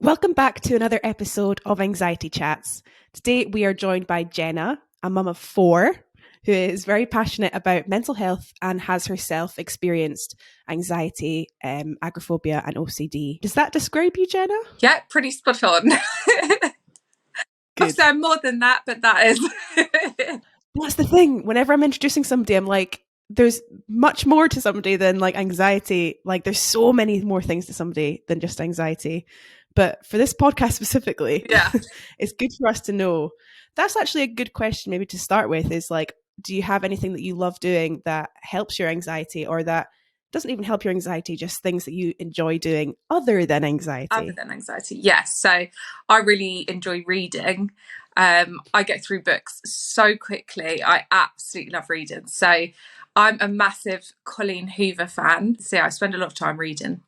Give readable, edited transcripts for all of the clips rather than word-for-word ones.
Welcome back to another episode of Anxiety Chats. Today we are joined by Jenna, a mum of 4, who is very passionate about mental health and has herself experienced anxiety, agoraphobia and OCD. Does that describe you, Jenna? Yeah, pretty spot on. I've said more than that, but that is. That's the thing. Whenever I'm introducing somebody, I'm like, there's much more to somebody than like anxiety. Like there's so many more things to somebody than just anxiety. But for this podcast specifically, it's good for us to know. That's actually a good question maybe to start with is like, do you have anything that you love doing that helps your anxiety or that doesn't even help your anxiety, just things that you enjoy doing other than anxiety? Other than anxiety, yes. So I really enjoy reading. I get through books so quickly. I absolutely love reading. So I'm a massive Colleen Hoover fan. So yeah, I spend a lot of time reading.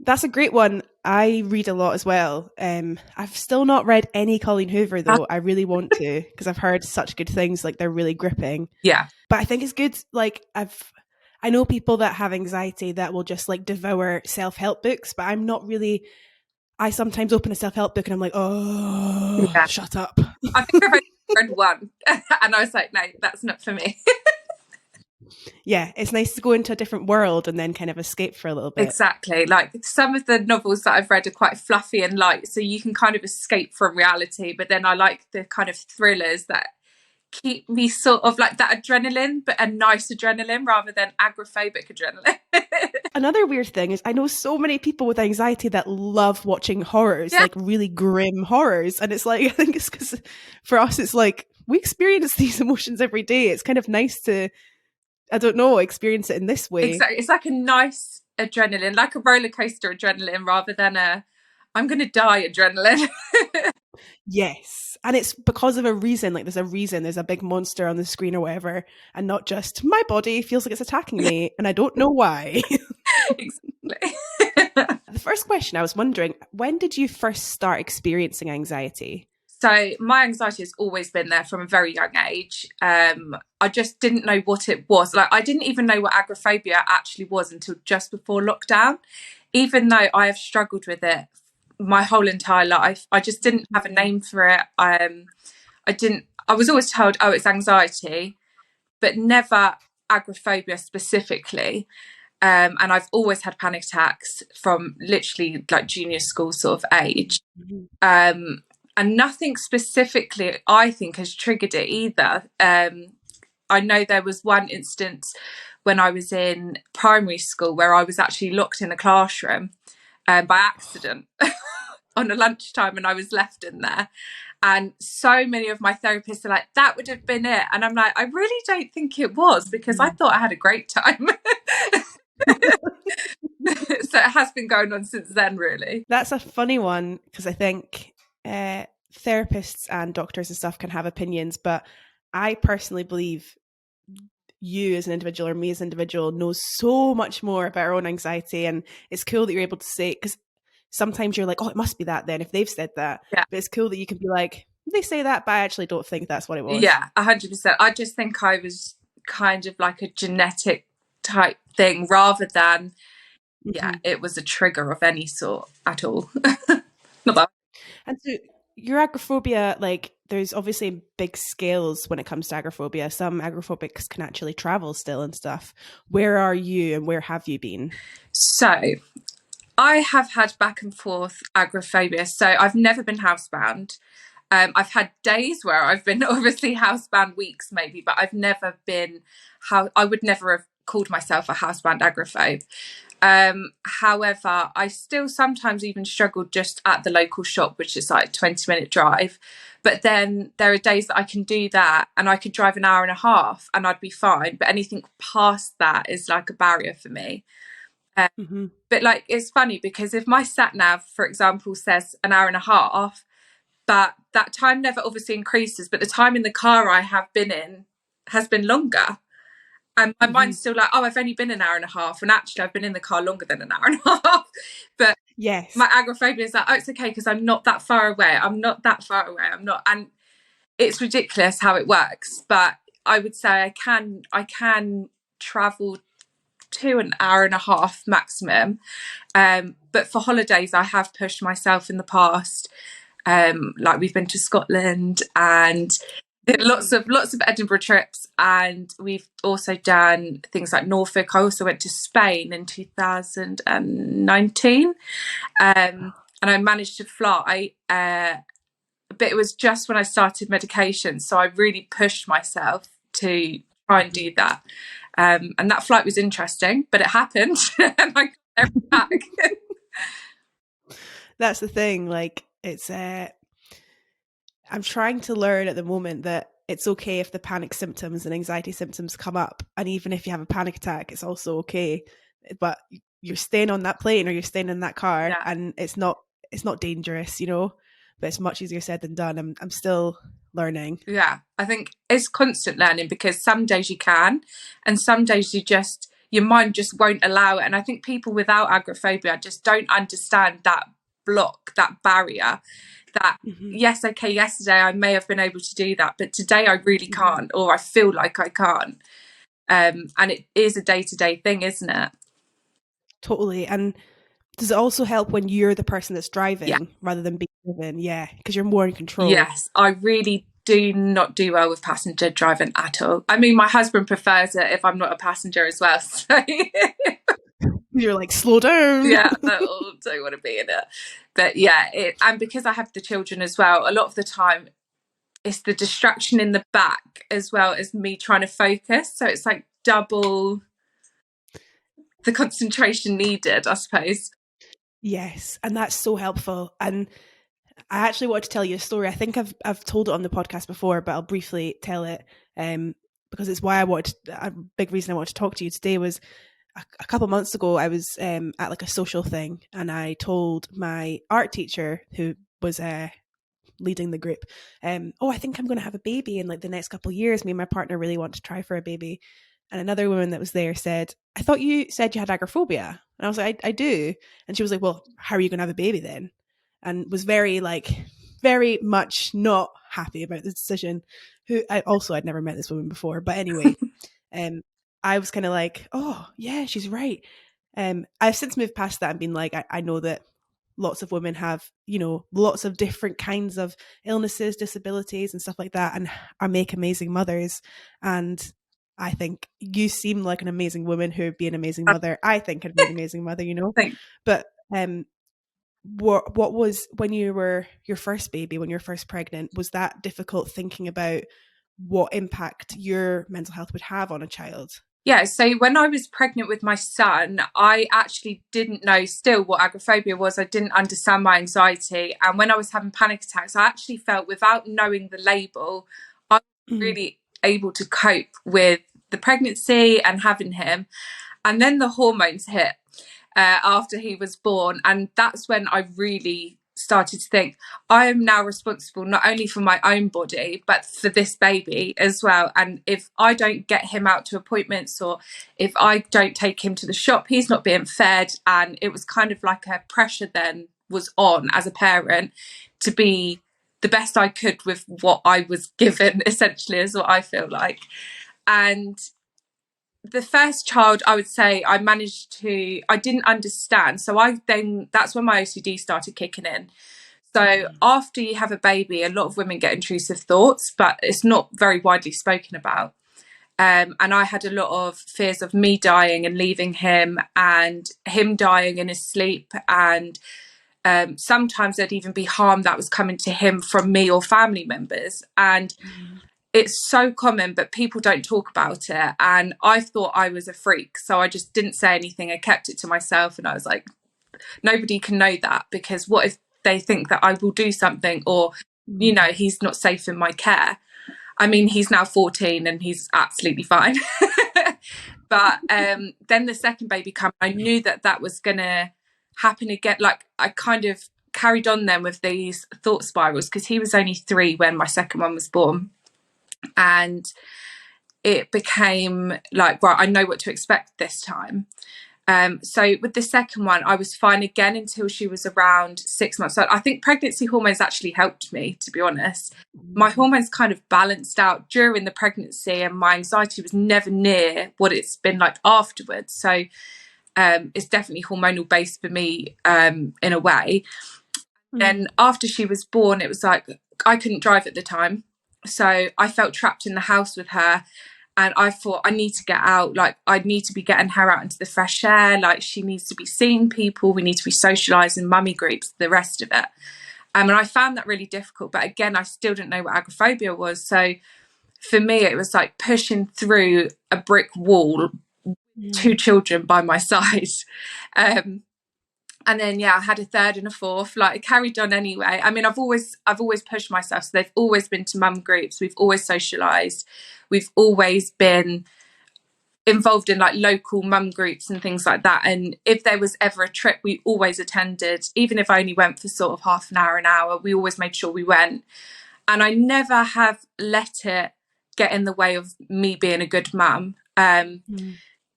That's a great one. I read a lot as well. I've still not read any Colleen Hoover though. I really want to because I've heard such good things. Like they're really gripping. Yeah. But I think it's good. Like I know people that have anxiety that will just like devour self-help books, but I'm not really. I sometimes open a self-help book and I'm like, oh, yeah. Shut up. I think I've read one and I was like, no, that's not for me. Yeah, it's nice to go into a different world and then kind of escape for a little bit. Exactly. Like some of the novels that I've read are quite fluffy and light, so you can kind of escape from reality. But then I like the kind of thrillers that keep me sort of like that adrenaline, but a nice adrenaline rather than agoraphobic adrenaline. Another weird thing is I know so many people with anxiety that love watching horrors, like really grim horrors. And it's like, I think it's because for us, it's like we experience these emotions every day. It's kind of nice to, I don't know, experience it in this way. Exactly. It's like a nice adrenaline, like a roller coaster adrenaline rather than a I'm going to die adrenaline. Yes. And it's because of a reason, like there's a big monster on the screen or whatever, and not just my body feels like it's attacking me and I don't know why. Exactly. The first question I was wondering, when did you first start experiencing anxiety? So my anxiety has always been there from a very young age. I just didn't know what it was. Like I didn't even know what agoraphobia actually was until just before lockdown, even though I have struggled with it my whole entire life. I just didn't have a name for it. I was always told, oh, it's anxiety, but never agoraphobia specifically. And I've always had panic attacks from literally like junior school sort of age. And nothing specifically, I think, has triggered it either. I know there was one instance when I was in primary school where I was actually locked in a classroom by accident on a lunchtime and I was left in there. And so many of my therapists are like, that would have been it. And I'm like, I really don't think it was because I thought I had a great time. So it has been going on since then, really. That's a funny one because I think therapists and doctors and stuff can have opinions, but I personally believe you as an individual or me as an individual knows so much more about our own anxiety, and it's cool that you're able to say, because sometimes you're like, oh, it must be that then if they've said that. Yeah. But it's cool that you can be like, they say that, but I actually don't think that's what it was. Yeah, 100%. I just think I was kind of like a genetic type thing rather than, it was a trigger of any sort at all. Not that. And so your agoraphobia, like there's obviously big scales when it comes to agoraphobia. Some agoraphobics can actually travel still and stuff. Where are you and where have you been? So I have had back and forth agoraphobia. So I've never been housebound. I've had days where I've been obviously housebound, weeks maybe, but I've never been I would never have called myself a housebound agoraphobe. However, I still sometimes even struggle just at the local shop, which is like a 20-minute drive. But then there are days that I can do that and I could drive an hour and a half and I'd be fine. But anything past that is like a barrier for me. But like, it's funny because if my sat nav, for example, says an hour and a half, but that time never obviously increases, but the time in the car I have been in has been longer. And my mind's still like, oh, I've only been an hour and a half. And actually, I've been in the car longer than an hour and a half. But yes, my agoraphobia is like, oh, it's okay because I'm not that far away. I'm not that far away. I'm not. And it's ridiculous how it works. But I would say I can travel to an hour and a half maximum. But for holidays, I have pushed myself in the past. Like we've been to Scotland and did lots of Edinburgh trips, and we've also done things like Norfolk. I also went to Spain in 2019, and I managed to fly. But it was just when I started medication, so I really pushed myself to try and do that. And that flight was interesting, but it happened, and I got there back. That's the thing. Like, it's I'm trying to learn at the moment that it's okay if the panic symptoms and anxiety symptoms come up, and even if you have a panic attack, it's also okay. But you're staying on that plane or you're staying in that car, Yeah. and it's not dangerous, you know. But it's much easier said than done. I'm still learning. Yeah, I think it's constant learning, because some days you can, and some days your mind just won't allow it. And I think people without agoraphobia just don't understand that block, that barrier, that yes, okay, yesterday I may have been able to do that, but today I really can't, or I feel like I can't. And it is a day-to-day thing, isn't it? Totally. And does it also help when you're the person that's driving, Yeah. rather than being driven? Yeah, because you're more in control. Yes, I really do not do well with passenger driving at all. I mean, my husband prefers it if I'm not a passenger as well. So you're like, slow down. Yeah, I don't want to be in it. But yeah, and because I have the children as well, a lot of the time it's the distraction in the back as well as me trying to focus. So it's like double the concentration needed, I suppose. Yes, and that's so helpful. And I actually want to tell you a story. I think I've told it on the podcast before, but I'll briefly tell it, because it's why a big reason I wanted to talk to you today was a couple of months ago. I was at like a social thing, and I told my art teacher, who was leading the group, oh, I think I'm going to have a baby in like the next couple of years. Me and my partner really want to try for a baby. And another woman that was there said, I thought you said you had agoraphobia. And I was like, I do. And she was like, well, how are you going to have a baby then? And was very much not happy about the decision. I'd never met this woman before. But anyway, I was kind of like, oh, yeah, she's right. I've since moved past that and been like, I know that lots of women have, you know, lots of different kinds of illnesses, disabilities and stuff like that, and are make amazing mothers. And I think you seem like an amazing woman who would be an amazing mother. I think I'd be an amazing mother, you know. Thanks. But what was, when you were your first baby, when you were first pregnant, was that difficult, thinking about what impact your mental health would have on a child? Yeah, so when I was pregnant with my son, I actually didn't know still what agoraphobia was. I didn't understand my anxiety. And when I was having panic attacks, I actually felt, without knowing the label, I was really able to cope with the pregnancy and having him. And then the hormones hit after he was born. And that's when I really started to think, I am now responsible not only for my own body, but for this baby as well. And if I don't get him out to appointments, or if I don't take him to the shop, he's not being fed. And it was kind of like a pressure then was on as a parent to be the best I could with what I was given, essentially, is what I feel like. And the first child, I would say I didn't understand. So that's when my OCD started kicking in. So after you have a baby, a lot of women get intrusive thoughts, but it's not very widely spoken about. And I had a lot of fears of me dying and leaving him, and him dying in his sleep. And sometimes there'd even be harm that was coming to him from me or family members. And it's so common, but people don't talk about it. And I thought I was a freak, so I just didn't say anything. I kept it to myself, and I was like, nobody can know that, because what if they think that I will do something, or, you know, he's not safe in my care. I mean, he's now 14 and he's absolutely fine. But then the second baby came. I knew that was going to happen again. Like, I kind of carried on then with these thought spirals, because he was only 3 when my second one was born. And it became like, right, I know what to expect this time. So with the second one, I was fine again until she was around 6 months. So I think pregnancy hormones actually helped me, to be honest. My hormones kind of balanced out during the pregnancy, and my anxiety was never near what it's been like afterwards. So it's definitely hormonal based for me, in a way. Then after she was born, it was like I couldn't drive at the time. So I felt trapped in the house with her. And I thought, I need to get out. Like, I need to be getting her out into the fresh air. Like, she needs to be seeing people. We need to be socialised in mummy groups, the rest of it. And I found that really difficult. But again, I still didn't know what agoraphobia was. So for me, it was like pushing through a brick wall, two children by my side. And then I had a third and a fourth. Like, I carried on anyway. I mean, I've always pushed myself. So they've always been to mum groups. We've always socialised. We've always been involved in like local mum groups and things like that. And if there was ever a trip, we always attended. Even if I only went for sort of half an hour, we always made sure we went. And I never have let it get in the way of me being a good mum.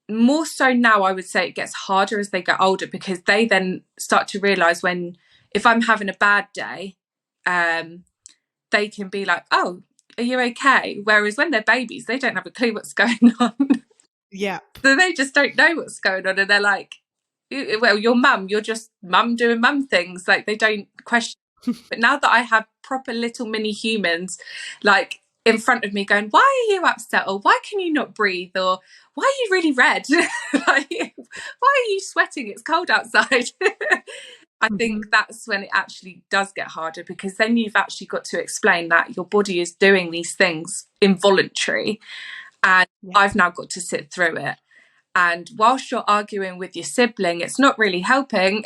More so now, I would say it gets harder as they get older, because they then start to realise if I'm having a bad day, they can be like, oh, are you okay? Whereas when they're babies, they don't have a clue what's going on. Yeah. So they just don't know what's going on. And they're like, well, you're mum, you're just mum doing mum things. Like, they don't question. But now that I have proper little mini humans, like, in front of me going, why are you upset? Or why can you not breathe? Or why are you really red? Like, why are you sweating? It's cold outside. I think that's when it actually does get harder, because then you've actually got to explain that your body is doing these things involuntary, and I've now got to sit through it. And whilst you're arguing with your sibling, it's not really helping.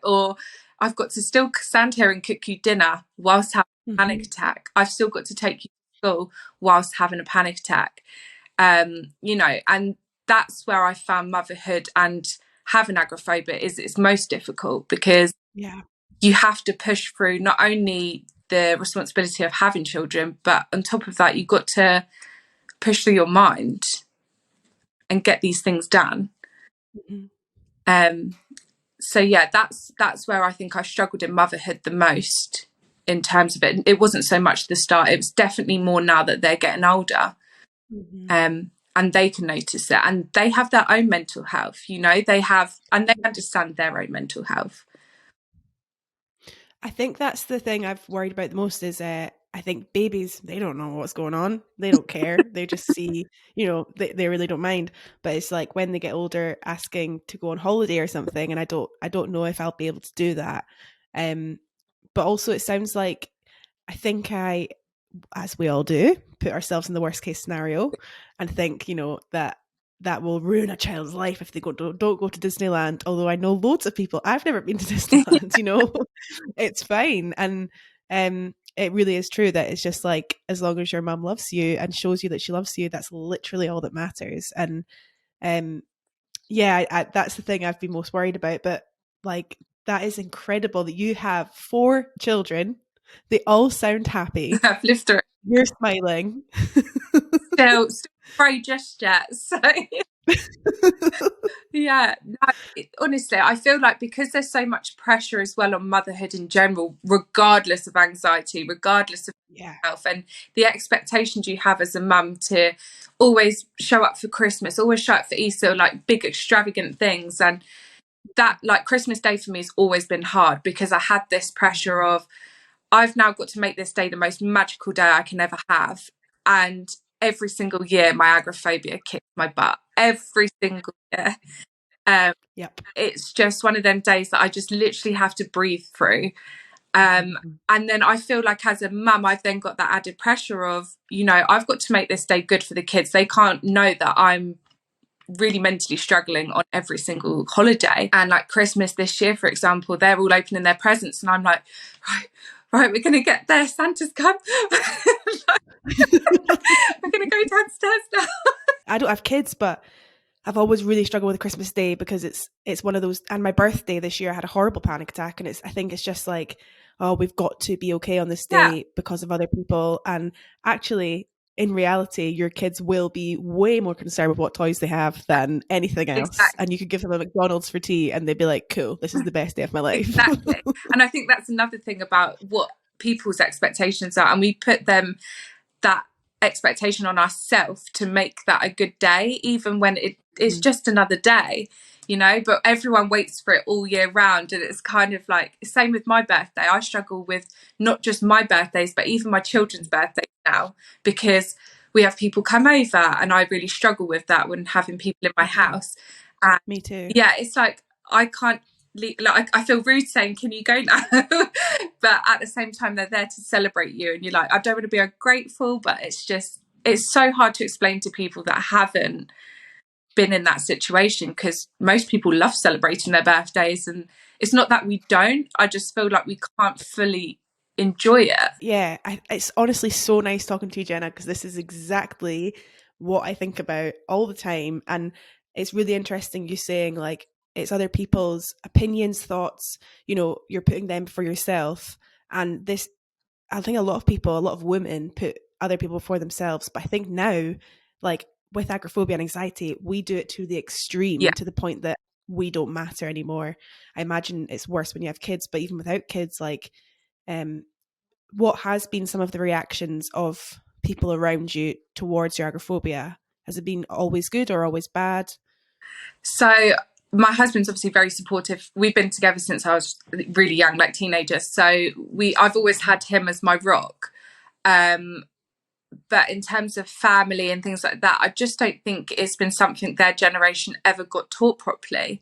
Or I've got to still stand here and cook you dinner whilst having a panic attack. I've still got to take you to school whilst having a panic attack. And that's where I found motherhood and having agoraphobia is most difficult, because you have to push through not only the responsibility of having children, but on top of that, you've got to push through your mind and get these things done. So that's where I think I struggled in motherhood the most in terms of it. It wasn't so much the start, it was definitely more now that they're getting older. And they can notice it, and they have their own mental health, they understand their own mental health. I think that's the thing I've worried about the most is I think babies, they don't know what's going on. They don't care. They just see, they really don't mind. But it's like when they get older, asking to go on holiday or something, and I don't know if I'll be able to do that. But also it sounds like I think as we all do, put ourselves in the worst case scenario and think, that will ruin a child's life if they don't go to Disneyland. Although I know loads of people, I've never been to Disneyland, it's fine. And it really is true that it's just like, as long as your mum loves you and shows you that she loves you, that's literally all that matters. And that's the thing I've been most worried about. But like, that is incredible that you have 4 children. They all sound happy. I've lived through it. You're smiling. Still very just yet. So honestly, I feel like because there's so much pressure as well on motherhood in general, regardless of anxiety, regardless of health, and the expectations you have as a mum to always show up for Christmas, always show up for Easter, like big extravagant things. And that, like, Christmas Day for me has always been hard, because I had this pressure of, I've now got to make this day the most magical day I can ever have. And every single year, my agoraphobia kicks my butt. Every single year. It's just one of them days that I just literally have to breathe through. And then I feel like as a mum, I've then got that added pressure of, I've got to make this day good for the kids. They can't know that I'm really mentally struggling on every single holiday. And like Christmas this year, for example, they're all opening their presents, and I'm like, right, we're going to get there. Santa's come. We're going to go downstairs now. I don't have kids, but I've always really struggled with Christmas Day, because it's one of those, and my birthday this year I had a horrible panic attack, and I think it's just like, oh, we've got to be okay on this day because of other people. And actually in reality, your kids will be way more concerned with what toys they have than anything else. Exactly. And you could give them a McDonald's for tea and they'd be like, cool, this is the best day of my life. Exactly. And I think that's another thing about what people's expectations are. And we put that expectation on ourselves to make that a good day, even when it's just another day, you know, but everyone waits for it all year round. And it's kind of like, same with my birthday. I struggle with not just my birthdays, but even my children's birthdays now, because we have people come over and I really struggle with that when having people in my house. And Me too. yeah, it's like, I can't, like, I feel rude saying, can you go now? But at the same time, they're there to celebrate you. And you're like, I don't want to be ungrateful, but it's so hard to explain to people that haven't been in that situation, because most people love celebrating their birthdays. And it's not that we don't, I just feel like we can't fully enjoy it. Yeah, it's honestly so nice talking to you, Jenna, because this is exactly what I think about all the time. And it's really interesting you saying like it's other people's opinions, thoughts, you know, you're putting them for yourself. And this, I think a lot of people, a lot of women put other people before themselves. But I think now, like with agoraphobia and anxiety, we do it to the extreme, Yeah. to the point that we don't matter anymore. I imagine it's worse when you have kids, but even without kids, like, what has been some of the reactions of people around you towards your agoraphobia? Has it been always good or always bad? So my husband's obviously very supportive. We've been together since I was really young, like teenagers. So I've always had him as my rock. But in terms of family and things like that, I just don't think it's been something their generation ever got taught properly.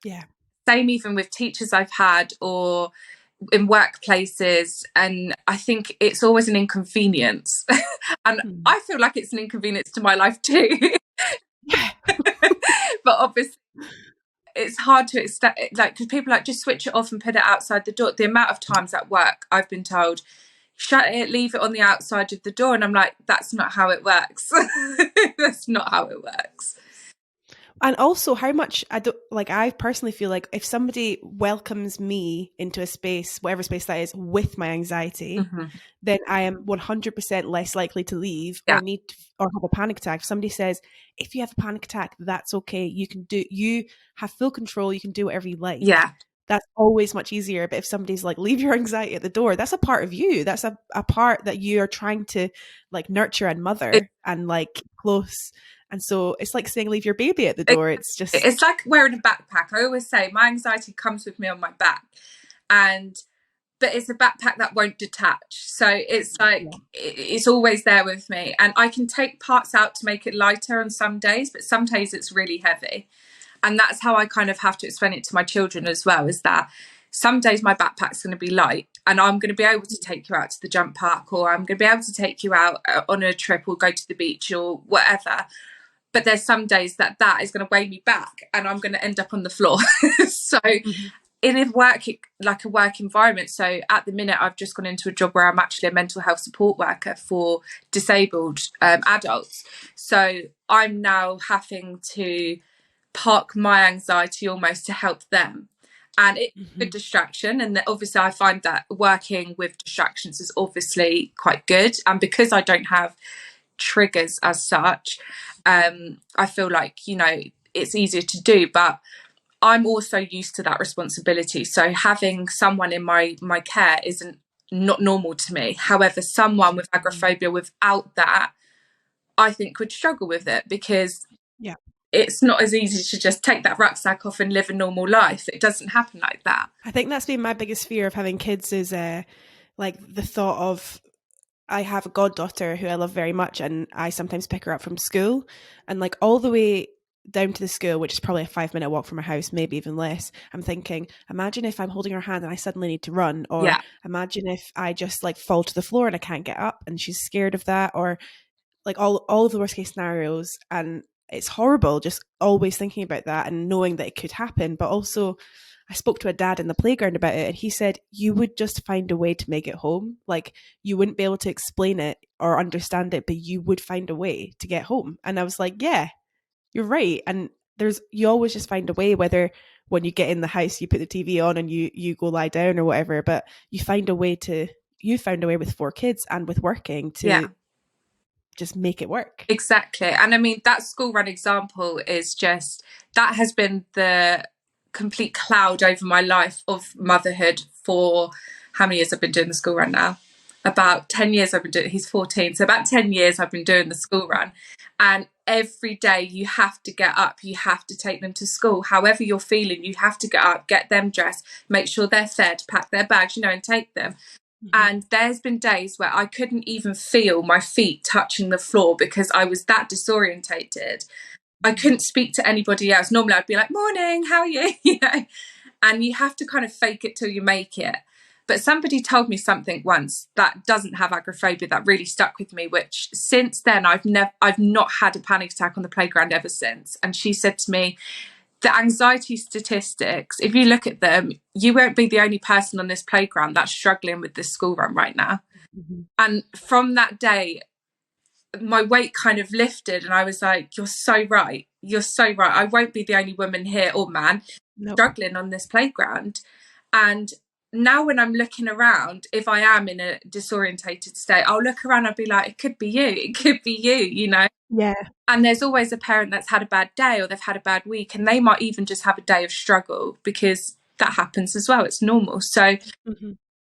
Yeah. Same even with teachers I've had or in workplaces, and I think it's always an inconvenience. And I feel like it's an inconvenience to my life too. Yeah. But obviously it's hard to extend, like, because people like just switch it off and put it outside the door. The amount of times at work I've been told, shut it, leave it on the outside of the door, and I'm like, that's not how it works. That's not how it works. And also how much I personally feel like if somebody welcomes me into a space, whatever space that is, with my anxiety, then I am 100% less likely to leave or have a panic attack. If somebody says, if you have a panic attack, that's okay. You have full control. You can do whatever you like. Yeah. That's always much easier. But if somebody's like, leave your anxiety at the door, that's a part of you. That's a part that you are trying to like nurture and mother and like close. And so it's like saying leave your baby at the door. It's like wearing a backpack. I always say my anxiety comes with me on my back, but it's a backpack that won't detach. So it's like it's always there with me, and I can take parts out to make it lighter on some days, but some days it's really heavy. And that's how I kind of have to explain it to my children as well, is that some days my backpack's going to be light and I'm going to be able to take you out to the jump park, or I'm going to be able to take you out on a trip or go to the beach or whatever. But there's some days that is going to weigh me back and I'm going to end up on the floor. So in a work environment, so at the minute I've just gone into a job where I'm actually a mental health support worker for disabled adults. So I'm now having to park my anxiety almost to help them. And it's a good distraction. And obviously I find that working with distractions is obviously quite good. And because I don't have triggers as such, I feel like, you know, it's easier to do, but I'm also used to that responsibility. So having someone in my care isn't not normal to me. However, someone with agoraphobia without that, I think would struggle with it, because it's not as easy to just take that rucksack off and live a normal life. It doesn't happen like that. I think that's been my biggest fear of having kids is like the thought of, I have a goddaughter who I love very much, and I sometimes pick her up from school, and like all the way down to the school, which is probably a 5-minute walk from my house, maybe even less, I'm thinking, imagine if I'm holding her hand and I suddenly need to run, or imagine if I just like fall to the floor and I can't get up and she's scared of that, or like all of the worst case scenarios. And it's horrible just always thinking about that and knowing that it could happen. But also I spoke to a dad in the playground about it, and he said you would just find a way to make it home. Like you wouldn't be able to explain it or understand it, but you would find a way to get home. And I was like, yeah, you're right. And you always just find a way, whether when you get in the house, you put the TV on and you go lie down or whatever, but you found a way with 4 kids and with working to just make it work. Exactly. And I mean, that school run example is just, that has been the complete cloud over my life of motherhood for how many years I've been doing the school run now? About 10 years I've been doing, he's 14. So about 10 years I've been doing the school run. And every day you have to get up, you have to take them to school. However you're feeling, you have to get up, get them dressed, make sure they're fed, pack their bags, and take them. And there's been days where I couldn't even feel my feet touching the floor because I was that disorientated. I couldn't speak to anybody else. Normally I'd be like, morning, how are you? And you have to kind of fake it till you make it. But somebody told me something once that doesn't have agoraphobia that really stuck with me, which since then I've not had a panic attack on the playground ever since. And she said to me, the anxiety statistics, if you look at them, you won't be the only person on this playground that's struggling with this school run right now. And from that day, my weight kind of lifted and I was like, you're so right. You're so right. I won't be the only woman here or man struggling on this playground. And now when I'm looking around, if I am in a disorientated state, I'll look around and I'll be like, it could be you. It could be you, Yeah. And there's always a parent that's had a bad day or they've had a bad week, and they might even just have a day of struggle, because that happens as well. It's normal. So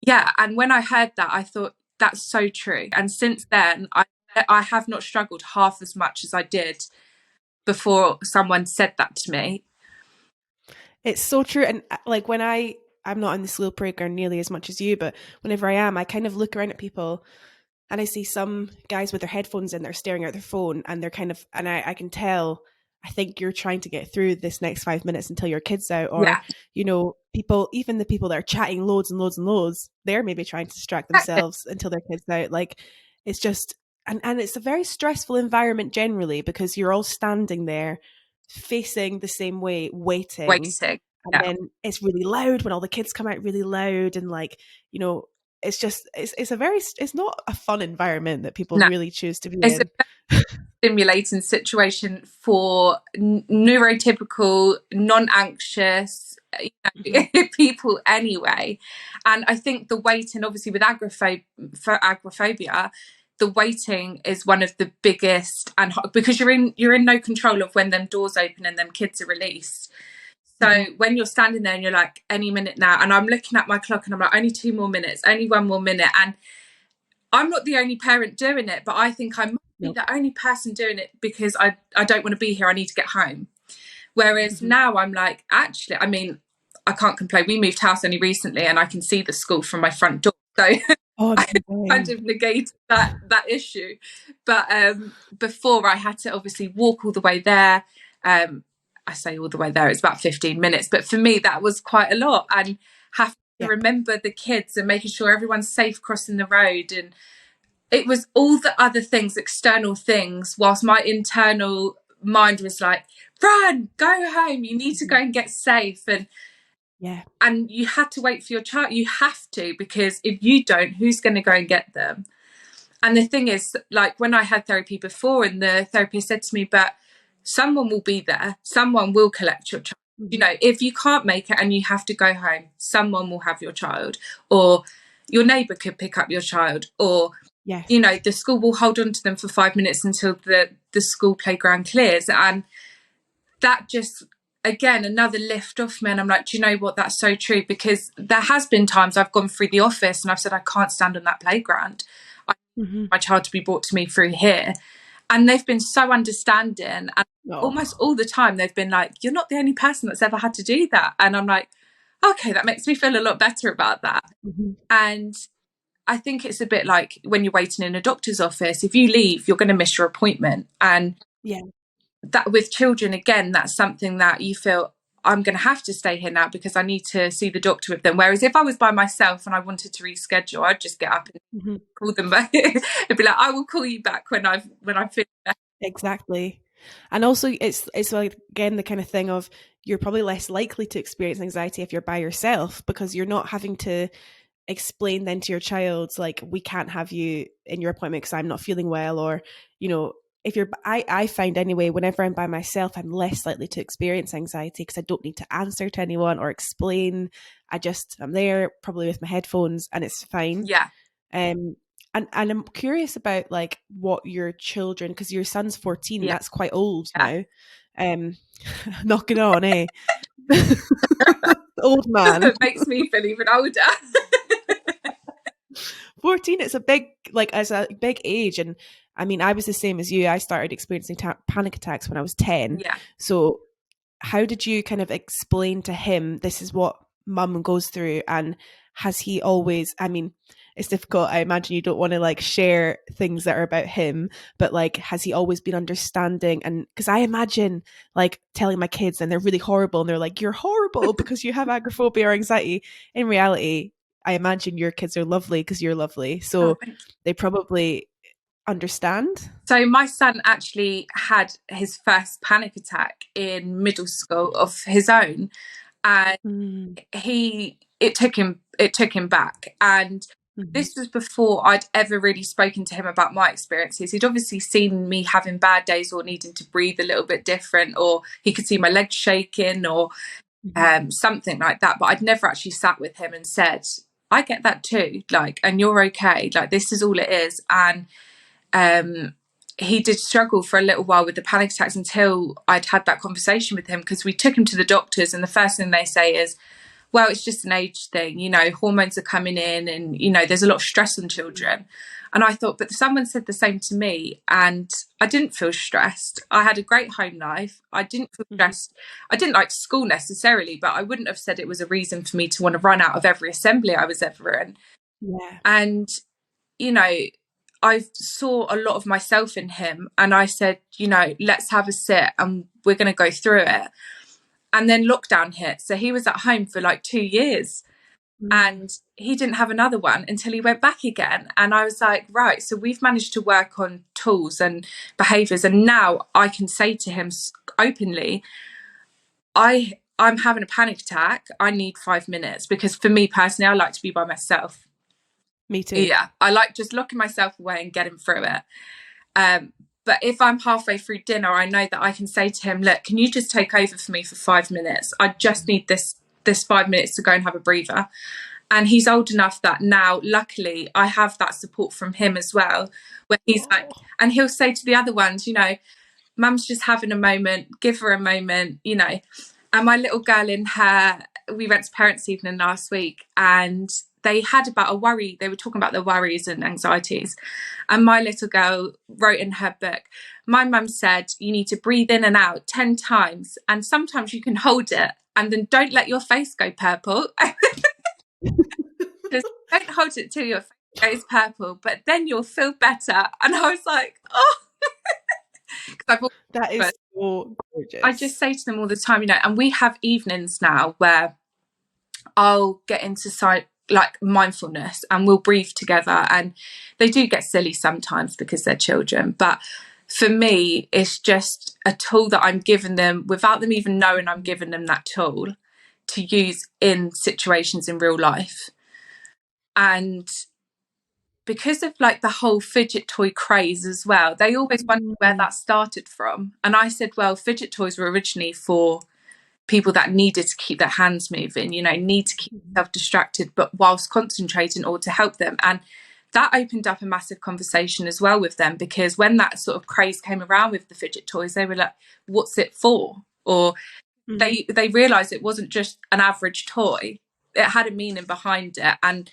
yeah. And when I heard that, I thought, that's so true. And since then, I have not struggled half as much as I did before someone said that to me. It's so true. And like when I'm not in the school playground nearly as much as you, but whenever I am, I kind of look around at people and I see some guys with their headphones in, they're staring at their phone, and they're kind of, and I can tell, I think you're trying to get through this next 5 minutes until your kid's out. Or, people, even the people that are chatting loads and loads and loads, they're maybe trying to distract themselves until their kid's out. Like, it's just, and it's a very stressful environment generally, because you're all standing there facing the same way, waiting. And then it's really loud when all the kids come out, really loud. And like, it's just, it's not a fun environment that people really choose to be in. A stimulating situation for neurotypical, non-anxious people anyway. And I think the waiting, obviously with agoraphobia, the waiting is one of the biggest, and because you're in no control of when them doors open and them kids are released. So when you're standing there and you're like, any minute now, and I'm looking at my clock and I'm like, only 2 more minutes, only 1 more minute. And I'm not the only parent doing it, but I think I might be the only person doing it because I don't want to be here. I need to get home. Whereas now I'm like, actually, I mean, I can't complain. We moved house only recently and I can see the school from my front door. So I kind of negated that issue. But before, I had to obviously walk all the way there. I say all the way there, it's about 15 minutes. But for me, that was quite a lot. And have to remember the kids and making sure everyone's safe crossing the road. And it was all the other things, external things, whilst my internal mind was like, run, go home, you need to go and get safe. And you had to wait for your child. You have to, because if you don't, who's going to go and get them? And the thing is, like when I had therapy before, and the therapist said to me, but someone will be there, someone will collect your child. If you can't make it and you have to go home, someone will have your child, or your neighbour could pick up your child, or the school will hold on to them for 5 minutes until the school playground clears. And that just, again, another lift off me. And I'm like, do you know what? That's so true, because there has been times I've gone through the office and I've said, I can't stand on that playground. I want my child to be brought to me through here. And they've been so understanding, and almost all the time they've been like, you're not the only person that's ever had to do that. And I'm like, okay, that makes me feel a lot better about that. And I think it's a bit like when you're waiting in a doctor's office, if you leave, you're going to miss your appointment. And that with children, again, that's something that you feel, I'm going to have to stay here now because I need to see the doctor with them. Whereas if I was by myself and I wanted to reschedule, I'd just get up and call them back. I'd be like, I will call you back when I'm finished. Exactly. And also it's like, again, the kind of thing of, you're probably less likely to experience anxiety if you're by yourself, because you're not having to explain then to your child, like, we can't have you in your appointment because I'm not feeling well. Or, if you're, I find anyway, whenever I'm by myself, I'm less likely to experience anxiety because I don't need to answer to anyone or explain. I'm there probably with my headphones and it's fine. Yeah. And And I'm curious about like what your children, because your son's 14, Yeah, that's quite old yeah. now. Um, knocking on, eh? Old man. It makes me feel even older. 14, it's a big, like, as a big age. And I mean, I was the same as you. I started experiencing panic attacks when I was 10. Yeah. So how did you kind of explain to him this is what mum goes through? And has he always, I mean, it's difficult. I imagine you don't want to like share things that are about him, but like, has he always been understanding? And because I imagine like telling my kids and they're really horrible and they're like, you're horrible because you have agoraphobia or anxiety. In reality, I imagine your kids are lovely because you're lovely. Oh, So thank you. they probably understand. So my son actually had his first panic attack in middle school of his own, and Mm-hmm. it took him back. And this was before I'd ever really spoken to him about my experiences. He'd obviously seen me having bad days or needing to breathe a little bit different, or he could see my legs shaking or something like that. But I'd never actually sat with him and said, I get that too, like, and you're okay, like this is all it is. And he did struggle for a little while with the panic attacks until I'd had that conversation with him, because we took him to the doctors and the first thing they say is, well, it's just an age thing, you know, hormones are coming in and, you know, there's a lot of stress on children. And I thought, but someone said the same to me and I didn't feel stressed. I had a great home life. I didn't feel stressed. I didn't like school necessarily, but I wouldn't have said it was a reason for me to want to run out of every assembly I was ever in. Yeah. And, you know, I saw a lot of myself in him and I said, you know, let's have a sit and we're going to go through it. And then lockdown hit. So he was at home for like 2 years and he didn't have another one until he went back again. And I was like, right, so we've managed to work on tools and behaviours. And now I can say to him openly, I'm having a panic attack. I need 5 minutes, because for me personally, I like to be by myself. Me too. Yeah, I like just locking myself away and getting through it. But if I'm halfway through dinner, I know that I can say to him, look, can you just take over for me for 5 minutes? I just need this 5 minutes to go and have a breather. And he's old enough that now, luckily, I have that support from him as well, where he's like, and he'll say to the other ones, you know, mum's just having a moment, give her a moment, you know. And my little girl we went to parents' evening last week and they had about a worry. They were talking about their worries and anxieties. And my little girl wrote in her book, my mum said, you need to breathe in and out 10 times. And sometimes you can hold it and then don't let your face go purple. Just don't hold it till your face goes purple, but then you'll feel better. And I was like, oh. That is so gorgeous. I just say to them all the time, you know, and we have evenings now where I'll get into like mindfulness and we'll breathe together. And they do get silly sometimes because they're children. But for me, it's just a tool that I'm giving them without them even knowing I'm giving them that tool to use in situations in real life. And because of like the whole fidget toy craze as well, they always wonder where that started from. And I said, well, fidget toys were originally for people that needed to keep their hands moving, you know, need to keep themselves distracted, but whilst concentrating or to help them. And that opened up a massive conversation as well with them, because when that sort of craze came around with the fidget toys, they were like, what's it for? Or they realised it wasn't just an average toy. It had a meaning behind it. And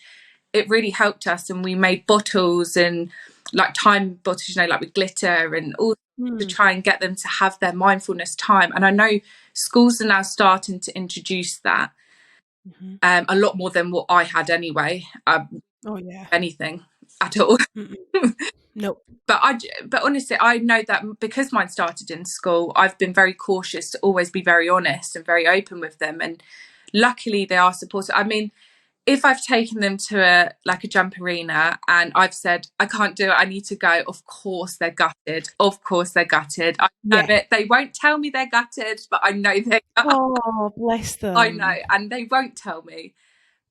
it really helped us. And we made bottles and like time bottles, you know, like with glitter and all to try and get them to have their mindfulness time. And I know schools are now starting to introduce that a lot more than what I had anyway. Anything at all. Nope. But honestly, I know that because mine started in school, I've been very cautious to always be very honest and very open with them. And luckily they are supportive. I mean, if I've taken them to a jump arena and I've said, I can't do it, I need to go, of course they're gutted. Of course they're gutted. I know it. They won't tell me they're gutted, but I know they're gutted. Oh, bless them. I know. And they won't tell me.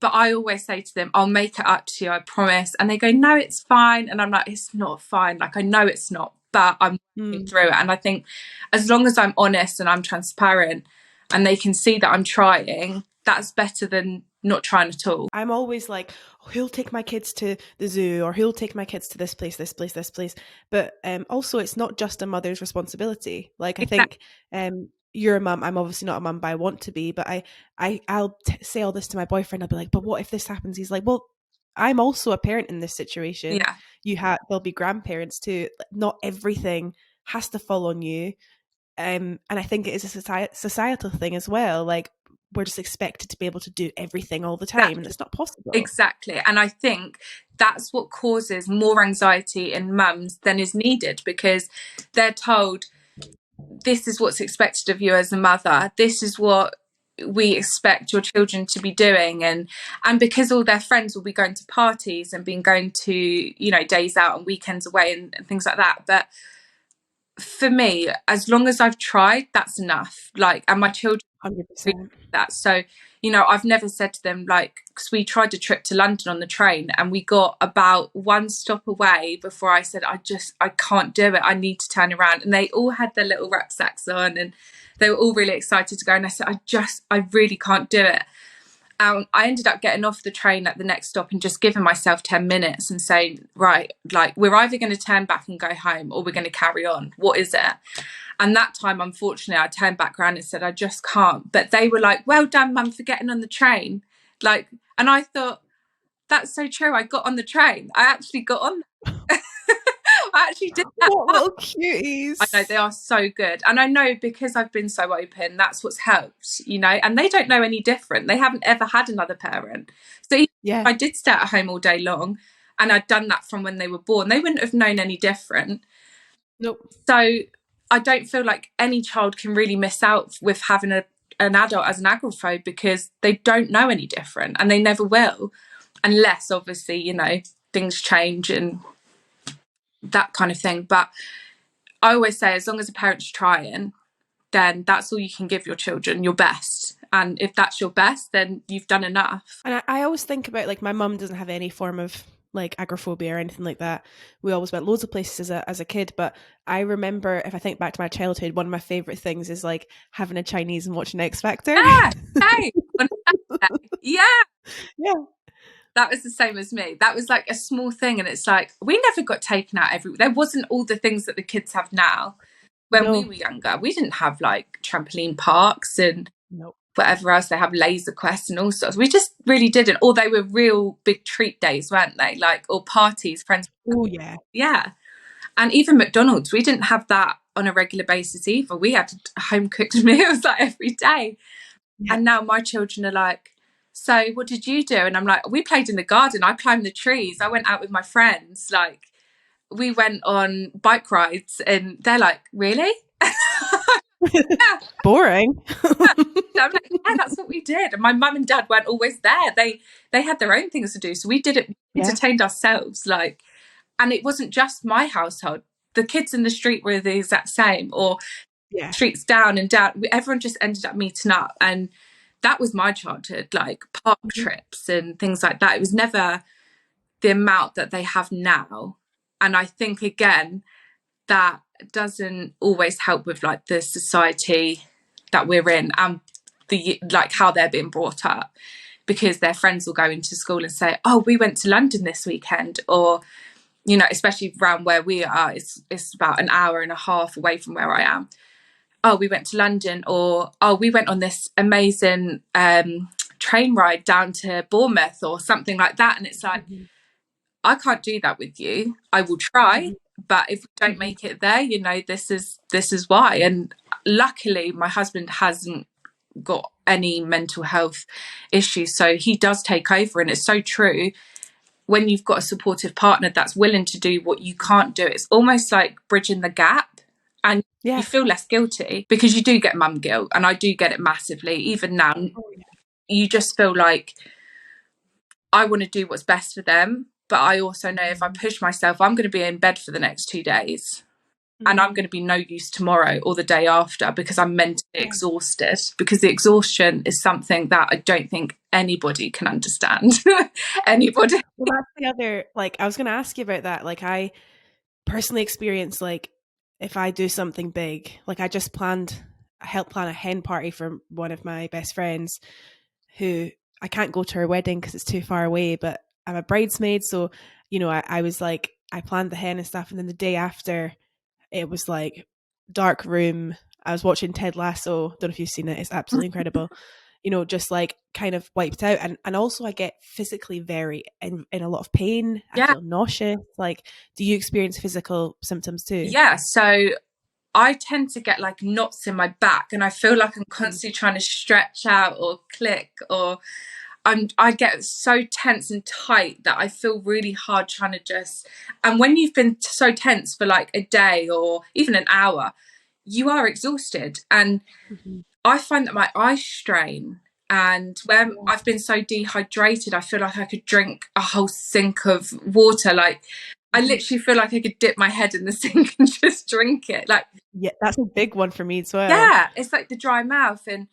But I always say to them, I'll make it up to you, I promise. And they go, no, it's fine. And I'm like, it's not fine. Like, I know it's not, but I'm working through it. And I think as long as I'm honest and I'm transparent and they can see that I'm trying, that's better than not trying at all. I'm always like, oh, who'll take my kids to the zoo, or who'll take my kids to this place, this place, this place. But also, it's not just a mother's responsibility. Like, I Exactly. think you're a mum. I'm obviously not a mum, but I want to be. But I'll say all this to my boyfriend. I'll be like, but what if this happens? He's like, well, I'm also a parent in this situation. Yeah. There'll be grandparents too. Not everything has to fall on you. And I think it is a societal thing as well. Like, we're just expected to be able to do everything all the time, and it's not possible. Exactly. And I think that's what causes more anxiety in mums than is needed, because they're told, this is what's expected of you as a mother, this is what we expect your children to be doing, and because all their friends will be going to parties and being going to, you know, days out and weekends away and things like that. But for me, as long as I've tried, that's enough. Like, and my children 100%. that. So, you know, I've never said to them, like, because we tried a trip to London on the train and we got about one stop away before I said, I can't do it, I need to turn around. And they all had their little rucksacks on and they were all really excited to go, and I said, I really can't do it. I ended up getting off the train at the next stop and just giving myself 10 minutes and saying, right, like, we're either going to turn back and go home or we're going to carry on. What is it? And that time, unfortunately, I turned back around and said, I just can't. But they were like, well done, Mum, for getting on the train. Like, and I thought, that's so true. I got on the train. I actually got on. I actually did that. What little cuties. I know, they are so good. And I know, because I've been so open, that's what's helped, you know, and they don't know any different. They haven't ever had another parent. So even if I did stay at home all day long and I'd done that from when they were born, they wouldn't have known any different. Nope. So I don't feel like any child can really miss out with having an adult as an agoraphobe, because they don't know any different and they never will, unless obviously, you know, things change and that kind of thing. But I always say, as long as a parent's trying, then that's all you can give your children, your best. And if that's your best, then you've done enough. And I always think about, like, my mum doesn't have any form of like agoraphobia or anything like that. We always went loads of places as a kid, but I remember, if I think back to my childhood, one of my favorite things is like having a Chinese and watching X Factor. Yeah, hey, yeah. That was the same as me. That was like a small thing, and it's like, we never got taken out there wasn't all the things that the kids have now. When we were younger, we didn't have like trampoline parks and whatever else. They have laser quests and all sorts. We just really didn't. Or they were real big treat days, weren't they? Like, or parties, friends. Oh yeah. And even McDonald's, we didn't have that on a regular basis either. We had home cooked meals like every day. And now my children are like, so what did you do? And I'm like, we played in the garden, I climbed the trees, I went out with my friends, like, we went on bike rides. And they're like, really? Boring. I'm like, yeah, that's what we did. And my mum and dad weren't always there. They had their own things to do, so we did it, entertained ourselves, like. And it wasn't just my household, the kids in the street were the exact same, or streets down and down, everyone just ended up meeting up. And that was my childhood, like park trips and things like that. It was never the amount that they have now. And I think, again, that doesn't always help with like the society that we're in and the like how they're being brought up, because their friends will go into school and say, oh, we went to London this weekend, or, you know, especially around where we are, it's about an hour and a half away from where I am. Oh, we went to London, or, oh, we went on this amazing train ride down to Bournemouth or something like that. And it's like, I can't do that with you. I will try, but if we don't make it there, you know, this is why. And luckily my husband hasn't got any mental health issues, so he does take over. And it's so true, when you've got a supportive partner that's willing to do what you can't do, it's almost like bridging the gap. And you feel less guilty, because you do get mum guilt, and I do get it massively. Even now, you just feel like, I want to do what's best for them, but I also know if I push myself, I'm going to be in bed for the next 2 days, and I'm going to be no use tomorrow or the day after, because I'm mentally exhausted. Because the exhaustion is something that I don't think anybody can understand. Anybody. Well, that's the other, like, I was going to ask you about that. Like, I personally experience, like, if I do something big, like I just helped plan a hen party for one of my best friends, who I can't go to her wedding because it's too far away, but I'm a bridesmaid. So, I was like, I planned the hen and stuff. And then the day after, it was like dark room. I was watching Ted Lasso. Don't know if you've seen it. It's absolutely incredible. Just like kind of wiped out. And also I get physically very in a lot of pain. I Yeah. feel nauseous. Like, do you experience physical symptoms too? Yeah. So I tend to get like knots in my back, and I feel like I'm constantly trying to stretch out or click, or I get so tense and tight that I feel really hard trying to just. And when you've been so tense for like a day or even an hour, you are exhausted. And Mm-hmm. I find that my eyes strain. And when I've been so dehydrated, I feel like I could drink a whole sink of water. Like, I literally feel like I could dip my head in the sink and just drink it. Like, yeah, that's a big one for me as well. yeah, it's like the dry mouth. And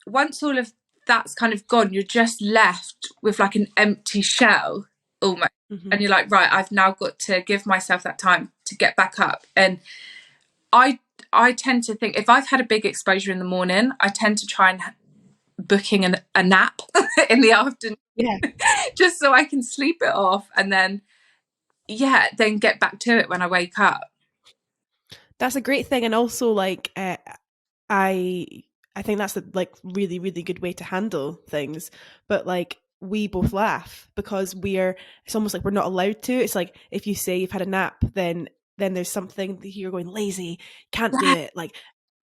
once all of that's kind of gone, you're just left with like an empty shell almost. Mm-hmm. And you're like, right, I've now got to give myself that time to get back up. And I tend to think if I've had a big exposure in the morning, I tend to try and booking a nap in the afternoon, just so I can sleep it off, and then get back to it when I wake up. That's a great thing. And also like I think that's a like really, really good way to handle things. But like we both laugh because it's almost like we're not allowed to. It's like if you say you've had a nap, then there's something that you're going lazy, can't do it. Like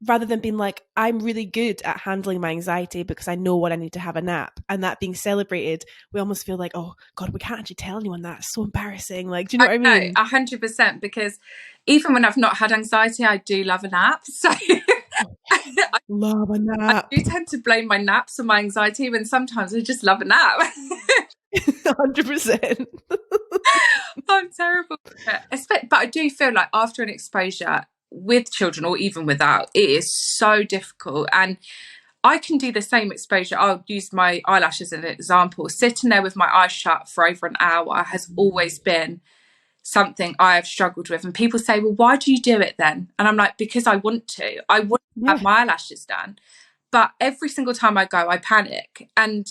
rather than being like, I'm really good at handling my anxiety because I know when I need to have a nap, and that being celebrated, we almost feel like, oh God, we can't actually tell anyone that. It's so embarrassing. Like, do you know what I mean? 100%, because even when I've not had anxiety, I do love a nap. So love a nap. I do tend to blame my naps on my anxiety when sometimes I just love a nap. 100%. I'm terrible. But I do feel like after an exposure with children or even without, it is so difficult. And I can do the same exposure. I'll use my eyelashes as an example. Sitting there with my eyes shut for over an hour has always been something I have struggled with. And people say, well, why do you do it then? And I'm like, because I want to. I want to have my eyelashes done. But every single time I go, I panic. And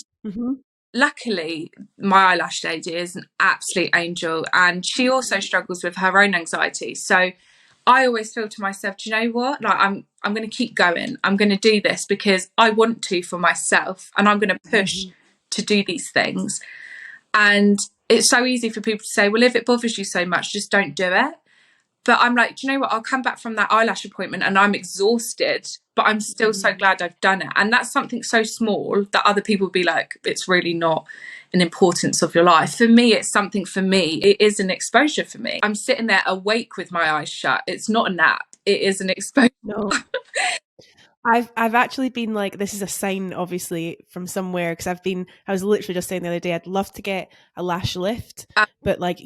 luckily, my eyelash lady is an absolute angel. And she also struggles with her own anxiety. So I always feel to myself, do you know what? Like I'm going to keep going. I'm going to do this because I want to for myself, and I'm going to push to do these things. And it's so easy for people to say, well, if it bothers you so much, just don't do it. But I'm like, do you know what? I'll come back from that eyelash appointment and I'm exhausted, but I'm still so glad I've done it. And that's something so small that other people will be like, it's really not an importance of your life. For me, it's something for me. It is an exposure for me. I'm sitting there awake with my eyes shut. It's not a nap. It is an exposure. No. I've actually been like, this is a sign obviously from somewhere, because I was literally just saying the other day, I'd love to get a lash lift, but like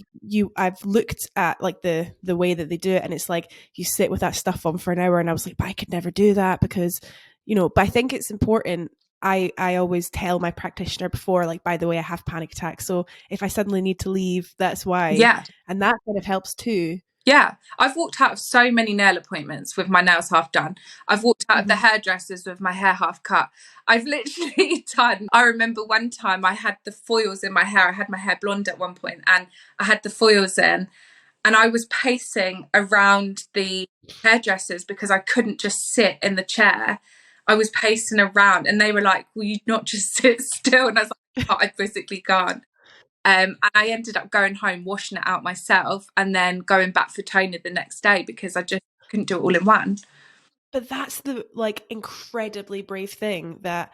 I've looked at like the way that they do it, and it's like you sit with that stuff on for an hour, and I was like, but I could never do that because, but I think it's important. I always tell my practitioner before, like, by the way, I have panic attacks. So if I suddenly need to leave, that's why. Yeah. And that kind of helps too. Yeah, I've walked out of so many nail appointments with my nails half done. I've walked out of the hairdressers with my hair half cut. I've literally done. I remember one time I had the foils in my hair. I had my hair blonde at one point, and I had the foils in, and I was pacing around the hairdressers because I couldn't just sit in the chair. I was pacing around, and they were like, will you not just sit still? And I was like, oh, I physically can't. And I ended up going home, washing it out myself, and then going back for toner the next day because I just couldn't do it all in one. But that's the like incredibly brave thing that,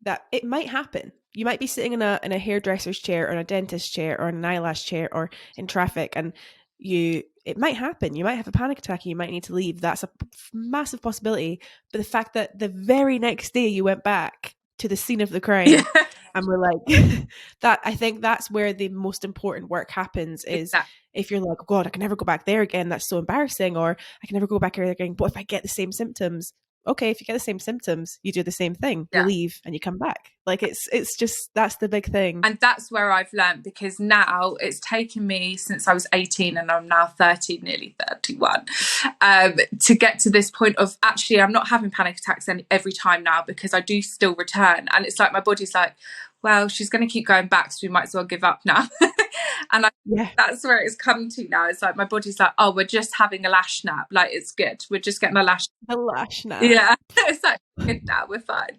that it might happen. You might be sitting in a hairdresser's chair or in a dentist's chair or in an eyelash chair or in traffic, and it might happen. You might have a panic attack and you might need to leave. That's a massive possibility. But the fact that the very next day you went back to the scene of the crime and we're like, that, I think that's where the most important work happens is if you're like, oh God, I can never go back there again. That's so embarrassing. Or I can never go back there again. What if I get the same symptoms? okay, if you get the same symptoms, you do the same thing. You Yeah. leave and you come back. Like it's just, that's the big thing. And that's where I've learned, because now it's taken me since I was 18 and I'm now 30, nearly 31, to get to this point of actually I'm not having panic attacks every time now, because I do still return. And it's like my body's like, well, she's going to keep going back, so we might as well give up now. And that's where it's come to now. It's like my body's like, oh, we're just having a lash nap. Like, it's good. We're just getting a lash. A lash nap. Yeah. It's like, good now, we're fine.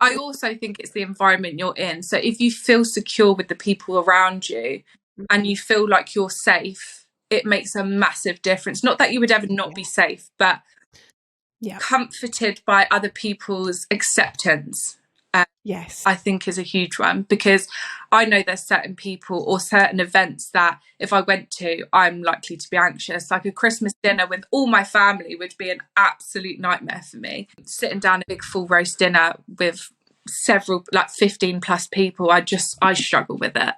I also think it's the environment you're in. So if you feel secure with the people around you and you feel like you're safe, it makes a massive difference. Not that you would ever not be safe, but comforted by other people's acceptance. Yes, I think is a huge one, because I know there's certain people or certain events that if I went to, I'm likely to be anxious. Like a Christmas dinner with all my family would be an absolute nightmare for me. Sitting down a big full roast dinner with several, like 15 plus people, I struggle with it.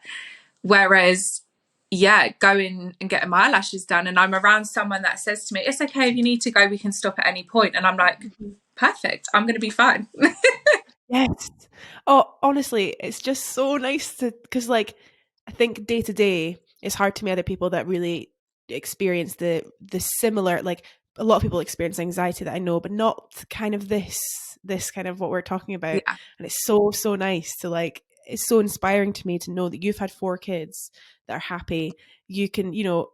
Whereas, yeah, going and getting my eyelashes done and I'm around someone that says to me, it's okay, if you need to go, we can stop at any point. And I'm like, perfect, I'm going to be fine. Yes. Oh, honestly, it's just so nice to, because like I think day to day it's hard to meet other people that really experience the similar, like a lot of people experience anxiety that I know, but not kind of this kind of what we're talking about. Yeah. And it's so nice to, like, it's so inspiring to me to know that you've had 4 kids that are happy. You can, you know,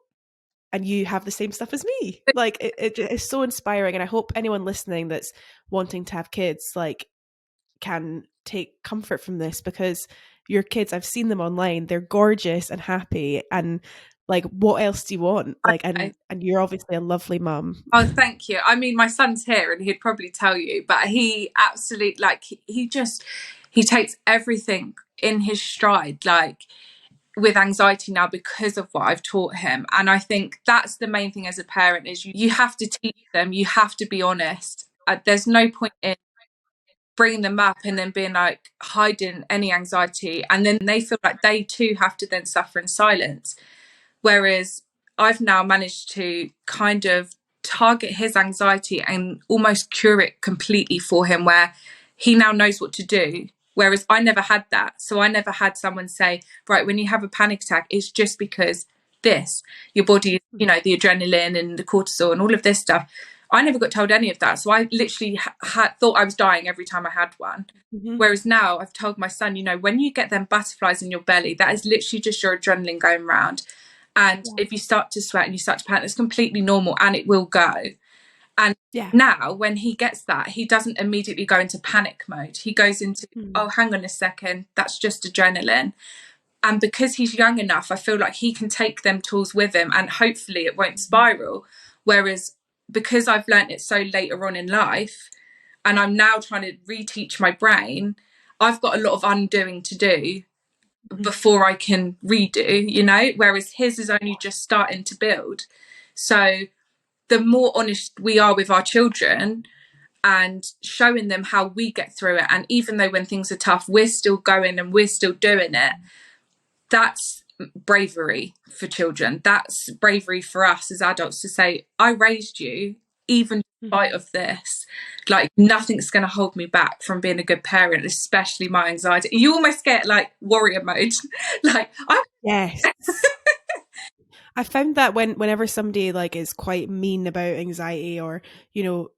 and you have the same stuff as me. Like it is so inspiring, and I hope anyone listening that's wanting to have kids, like, can take comfort from this, because your kids, I've seen them online, they're gorgeous and happy, and like, what else do you want? Like, and you're obviously a lovely mum. Oh, thank you. I mean, my son's here and he'd probably tell you, but he absolutely, like, he takes everything in his stride, like, with anxiety now, because of what I've taught him. And I think that's the main thing as a parent, is you have to teach them, you have to be honest. There's no point in bringing them up and then being like hiding any anxiety, and then they feel like they too have to then suffer in silence. Whereas I've now managed to kind of target his anxiety and almost cure it completely for him, where he now knows what to do. Whereas I never had that. So I never had someone say, right, when you have a panic attack, it's just because this, your body, you know, the adrenaline and the cortisol and all of this stuff. I never got told any of that. So I literally thought I was dying every time I had one. Mm-hmm. Whereas now I've told my son, you know, when you get them butterflies in your belly, that is literally just your adrenaline going around. And if you start to sweat and you start to panic, it's completely normal and it will go. And now when he gets that, he doesn't immediately go into panic mode. He goes into, oh, hang on a second, that's just adrenaline. And because he's young enough, I feel like he can take them tools with him and hopefully it won't spiral. Whereas because I've learned it so later on in life and I'm now trying to reteach my brain, I've got a lot of undoing to do before I can redo, you know, whereas his is only just starting to build. So the more honest we are with our children and showing them how we get through it, and even though when things are tough, we're still going and we're still doing it, that's bravery for children. That's bravery for us as adults to say, I raised you even in spite of this. Like, nothing's going to hold me back from being a good parent, especially my anxiety. You almost get like warrior mode. Like, yes. I found that whenever somebody like is quite mean about anxiety, or, you know,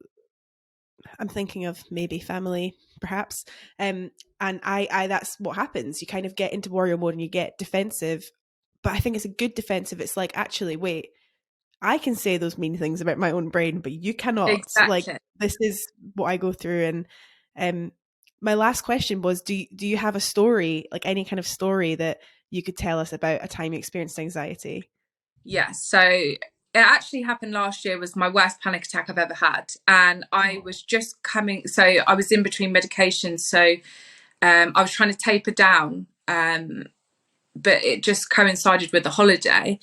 I'm thinking of maybe family, perhaps, and I that's what happens. You kind of get into warrior mode and you get defensive. But I think it's a good defensive. It's like, actually, wait, I can say those mean things about my own brain, but you cannot. Exactly. Like, this is what I go through. And my last question was, do you have a story, like any kind of story that you could tell us about a time you experienced anxiety? Yes. So it actually happened last year. Was my worst panic attack I've ever had. And I was just coming, so I was in between medications. So I was trying to taper down, but it just coincided with the holiday.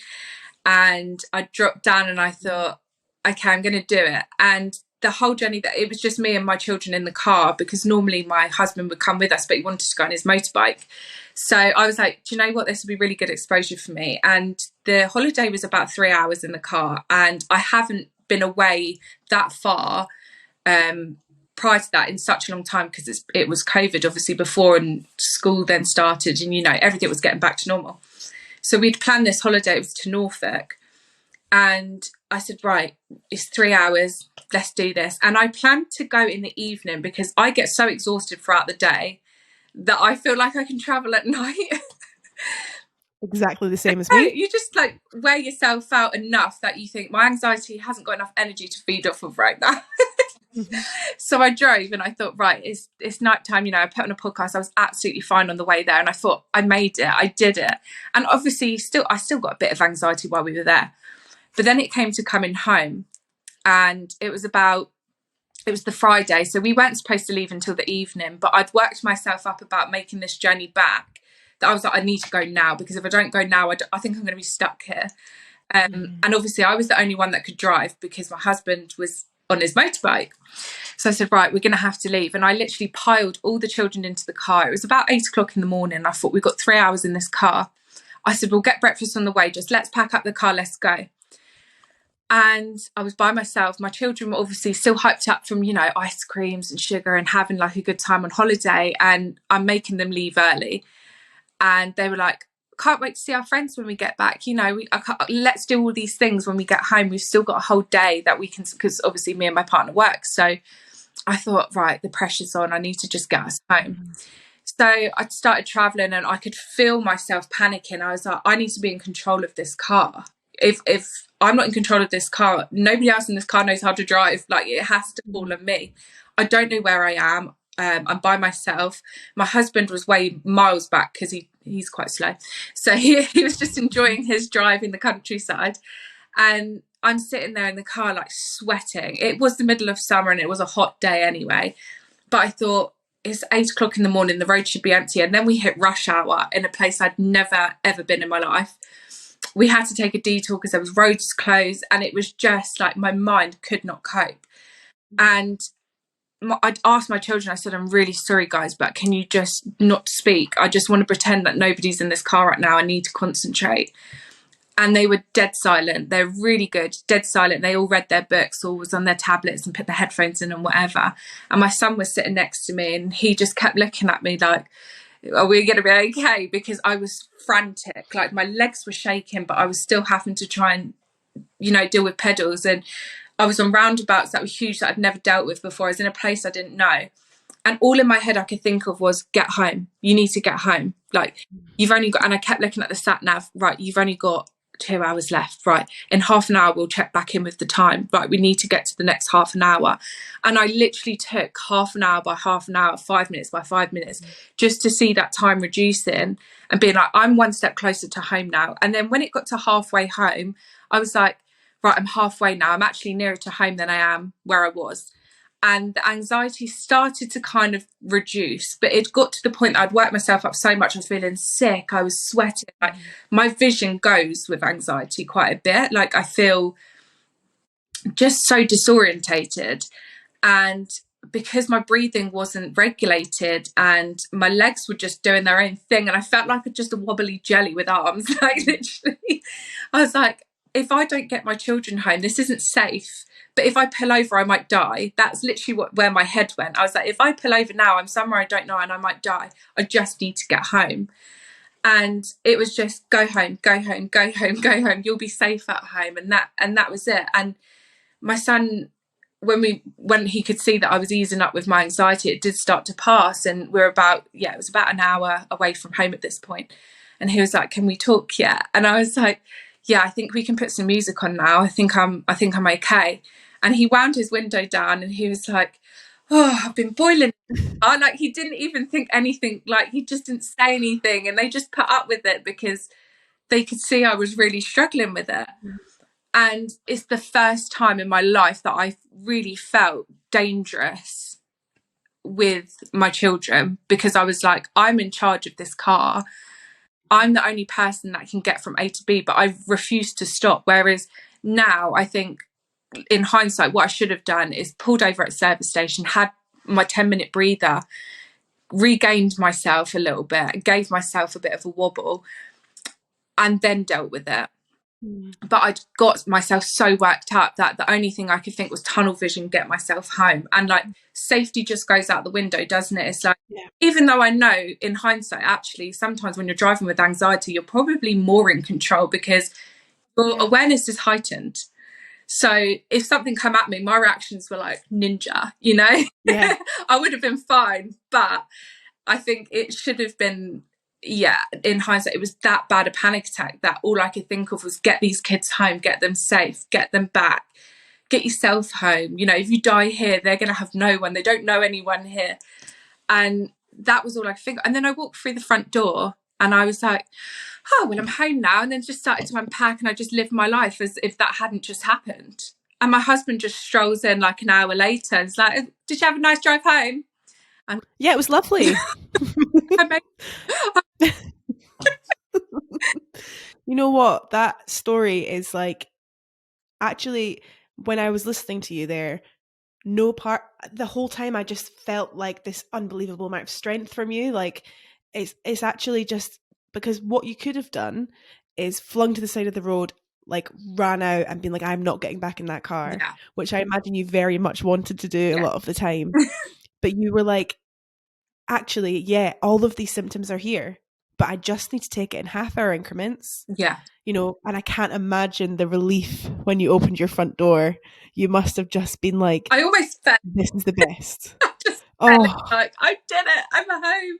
And I dropped down and I thought, okay, I'm going to do it. And the whole journey, that it was just me and my children in the car, because normally my husband would come with us, but he wanted to go on his motorbike. So I was like, do you know what? This would be really good exposure for me. And the holiday was about 3 hours in the car. And I haven't been away that far prior to that in such a long time, because it was COVID obviously before, and school then started, and everything was getting back to normal. So we'd planned this holiday. It was to Norfolk, and I said, right, it's 3 hours, let's do this. And I planned to go in the evening because I get so exhausted throughout the day that I feel like I can travel at night. Exactly the same as me. You just like wear yourself out enough that you think my anxiety hasn't got enough energy to feed off of right now. So I drove and I thought, right, it's nighttime. I put on a podcast. I was absolutely fine on the way there, and I thought, I made it, I did it. And obviously I still got a bit of anxiety while we were there. But then it came to coming home, and it was the Friday, so we weren't supposed to leave until the evening, but I'd worked myself up about making this journey back, that I was like, I need to go now, because if I don't go now, I think I'm going to be stuck here. And obviously I was the only one that could drive because my husband was on his motorbike. So I said, right, we're going to have to leave. And I literally piled all the children into the car. It was about 8 o'clock in the morning. I thought, we've got 3 hours in this car. I said, we'll get breakfast on the way. Just let's pack up the car. Let's go. And I was by myself. My children were obviously still hyped up from, ice creams and sugar and having like a good time on holiday. And I'm making them leave early. And they were like, can't wait to see our friends when we get back. Let's do all these things when we get home. We've still got a whole day that we can, because obviously me and my partner work. So I thought, right, the pressure's on. I need to just get us home. So I started traveling and I could feel myself panicking. I was like, I need to be in control of this car. If I'm not in control of this car, nobody else in this car knows how to drive. Like, it has to fall on me. I don't know where I am. I'm by myself. My husband was way miles back because he's quite slow. So he was just enjoying his drive in the countryside. And I'm sitting there in the car like sweating. It was the middle of summer and it was a hot day anyway. But I thought, it's 8 o'clock in the morning, the road should be empty. And then we hit rush hour in a place I'd never, ever been in my life. We had to take a detour because there was roads closed, and it was just like my mind could not cope. And I'd asked my children, I said, I'm really sorry, guys, but can you just not speak? I just want to pretend that nobody's in this car right now. I need to concentrate. And they were dead silent. They're really good, dead silent. They all read their books or was on their tablets and put their headphones in and whatever. And my son was sitting next to me and he just kept looking at me like, are we going to be okay? Because I was frantic. Like, my legs were shaking, but I was still having to try and, deal with pedals. And I was on roundabouts that were huge that I'd never dealt with before. I was in a place I didn't know. And all in my head I could think of was, get home. You need to get home. Like, you've only got, and I kept looking at the sat nav, right, you've only got 2 hours left, right, in half an hour we'll check back in with the time, right, we need to get to the next half an hour. And I literally took half an hour by half an hour, 5 minutes by 5 minutes, just to see that time reducing and being like, I'm one step closer to home now. And then when it got to halfway home, I was like, right, I'm halfway now, I'm actually nearer to home than I am where I was. And the anxiety started to kind of reduce, but it got to the point that I'd worked myself up so much, I was feeling sick, I was sweating. Like, my vision goes with anxiety quite a bit. Like, I feel just so disorientated. And because my breathing wasn't regulated and my legs were just doing their own thing, and I felt like just a wobbly jelly with arms, like, literally, I was like, if I don't get my children home, this isn't safe. But if I pull over, I might die. That's literally where my head went. I was like, if I pull over now, I'm somewhere I don't know and I might die. I just need to get home. And it was just go home, go home, go home, go home. You'll be safe at home. And that was it. And my son, when he could see that I was easing up with my anxiety, it did start to pass. And it was about an hour away from home at this point. And he was like, can we talk yet? And I was like, yeah, I think we can put some music on now. I think I'm okay. And he wound his window down and he was like, oh, I've been boiling. Like, he didn't even think anything, like, he just didn't say anything. And they just put up with it because they could see I was really struggling with it. And it's the first time in my life that I really felt dangerous with my children, because I was like, I'm in charge of this car. I'm the only person that can get from A to B, but I refused to stop. Whereas now, I think, in hindsight, what I should have done is pulled over at a service station, had my 10-minute breather, regained myself a little bit, gave myself a bit of a wobble, and then dealt with it. Mm. But I'd got myself so worked up that the only thing I could think was tunnel vision, get myself home. And like safety just goes out the window, doesn't it? It's like, Yeah. even though I know in hindsight, actually, sometimes when you're driving with anxiety, you're probably more in control because your Yeah. awareness is heightened. So if something come at me, my reactions were like ninja, you know? Yeah. I would have been fine. But I think it should have been, yeah, in hindsight, it was that bad a panic attack that all I could think of was get these kids home, get them safe, get them back, get yourself home. You know, if you die here, they're going to have no one. They don't know anyone here. And that was all I could think of. And then I walked through the front door and I was like, oh, well, I'm home now. And then just started to unpack and I just lived my life as if that hadn't just happened. And my husband just strolls in like an hour later and is like, did you have a nice drive home? And Yeah, it was lovely. I made You know what? That story is like, actually, when I was listening to you there, no part, the whole time I just felt like this unbelievable amount of strength from you. Like, it's actually just because what you could have done is flung to the side of the road, like ran out and been like, I'm not getting back in that car, yeah, which I imagine you very much wanted to do a yeah, lot of the time. But you were like, actually, yeah, all of these symptoms are here, but I just need to take it in half-hour increments, yeah. you know. And I can't imagine the relief when you opened your front door. You must have just been like, I almost felt, this is the best. I just felt Oh, like, I did it, I'm home.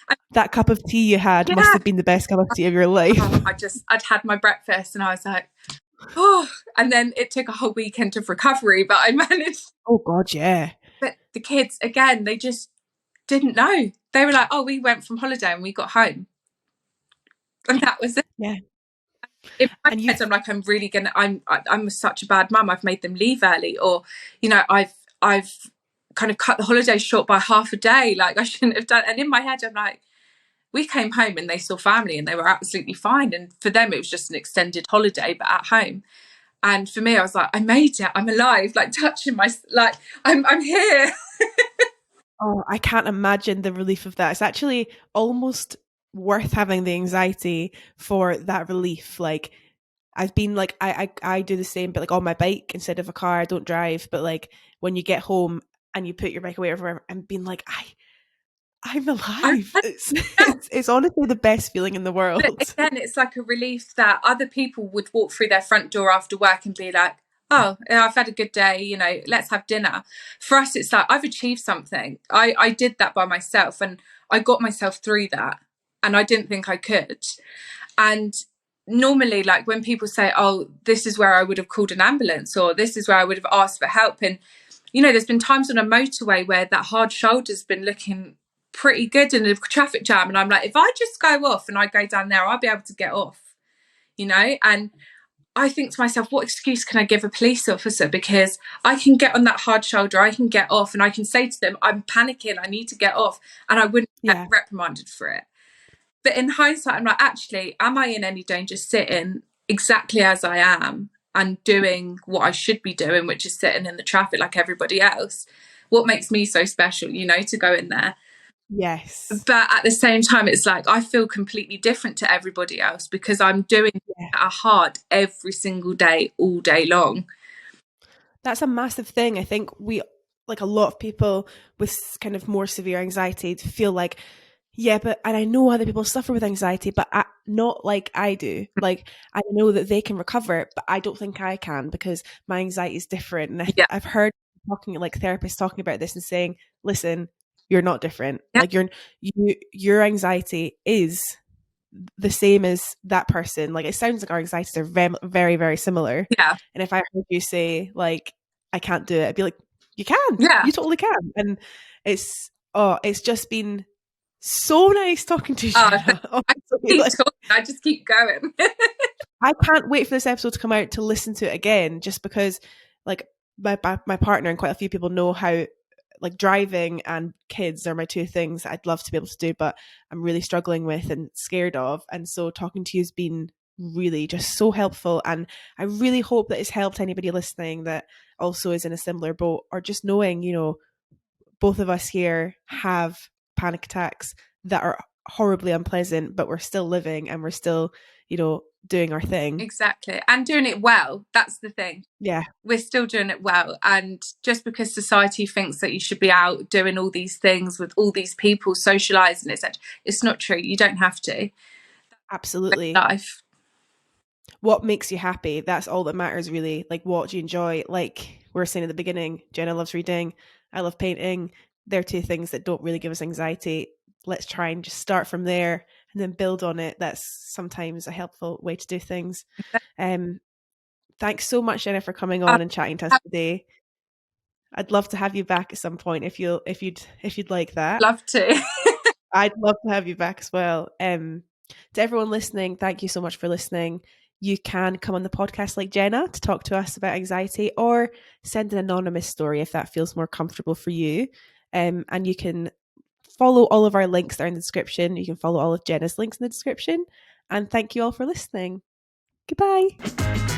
And that cup of tea you had must yeah, have been the best cup of tea of your life. oh, I'd had my breakfast and I was like, oh, and then it took a whole weekend of recovery, but I managed. Oh God, yeah. But the kids, again, they just didn't know. They were like, oh, we went from holiday and we got home. And that was it. Yeah. In my And head, you've, I'm like, I'm such a bad mum. I've made them leave early, or, you know, I've kind of cut the holiday short by half a day. Like I shouldn't have done. And in my head, I'm like, we came home and they saw family and they were absolutely fine. And for them, it was just an extended holiday, but at home. And for me, I was like, I made it. I'm alive. Like touching my, like I'm here. oh, I can't imagine the relief of that. It's actually almost worth having the anxiety for that relief. Like, I've been like, I do the same, but like on my bike instead of a car. I don't drive, but like when you get home and you put your bike away or whatever, and being like, I'm I, alive. It's honestly the best feeling in the But world. again, it's like a relief that other people would walk through their front door after work and be like, oh, I've had a good day, you know, let's have dinner. For us, it's like, I've achieved something. I did that by myself and I got myself through that. And I didn't think I could. And normally, like when people say, oh, this is where I would have called an ambulance or this is where I would have asked for help. And, you know, there's been times on a motorway where that hard shoulder's been looking pretty good in a traffic jam. And I'm like, if I just go off and I go down there, I'll be able to get off, you know? And I think to myself, what excuse can I give a police officer? Because I can get on that hard shoulder, I can get off and I can say to them, I'm panicking, I need to get off. And I wouldn't get Yeah. reprimanded for it. But in hindsight, I'm like, actually, am I in any danger sitting exactly as I am and doing what I should be doing, which is sitting in the traffic like everybody else? What makes me so special, you know, to go in there? Yes. But at the same time, it's like I feel completely different to everybody else because I'm doing Yeah. it hard every single day, all day long. That's a massive thing. I think we, like a lot of people with kind of more severe anxiety, feel like, yeah, but, and I know other people suffer with anxiety, but not like I do. Like, I know that they can recover, but I don't think I can because my anxiety is different. And Yeah, I've heard talking, like therapists talking about this and saying, listen, you're not different. yeah, Like your anxiety is the same as that person. Like, it sounds like our anxieties are very, very, very similar. yeah, And if I heard you say like, I can't do it, I'd be like, yeah. you totally can. And it's just been so nice talking to you, Uh, Jenna. I Honestly, keep like, talking, I just keep going. I can't wait for this episode to come out to listen to it again, just because like my partner and quite a few people know how like driving and kids are my two things that I'd love to be able to do, but I'm really struggling with and scared of. And so talking to you has been really just so helpful. And I really hope that it's helped anybody listening that also is in a similar boat, or just knowing, you know, both of us here have panic attacks that are horribly unpleasant, but we're still living and we're still, you know, doing our thing. Exactly. And doing it well. That's the thing. Yeah, We're still doing it well. And just because society thinks that you should be out doing all these things with all these people, socializing, etc., it's not true. You don't have to. absolutely. Life. What makes you happy? That's all that matters, really. Like, what do you enjoy? Like we were saying at the beginning, Jenna loves reading. I love painting. They're two things that don't really give us anxiety. Let's try and just start from there and then build on it. That's sometimes a helpful way to do things. Um, Thanks so much, Jenna, for coming on and chatting to us today. I'd love to have you back at some point if you'd like that. Love to. I'd love to have you back as well. To everyone listening, thank you so much for listening. You can come on the podcast like Jenna to talk to us about anxiety, or send an anonymous story if that feels more comfortable for you. And you can follow all of our links there in the description. You can follow all of Jenna's links in the description. And thank you all for listening. Goodbye.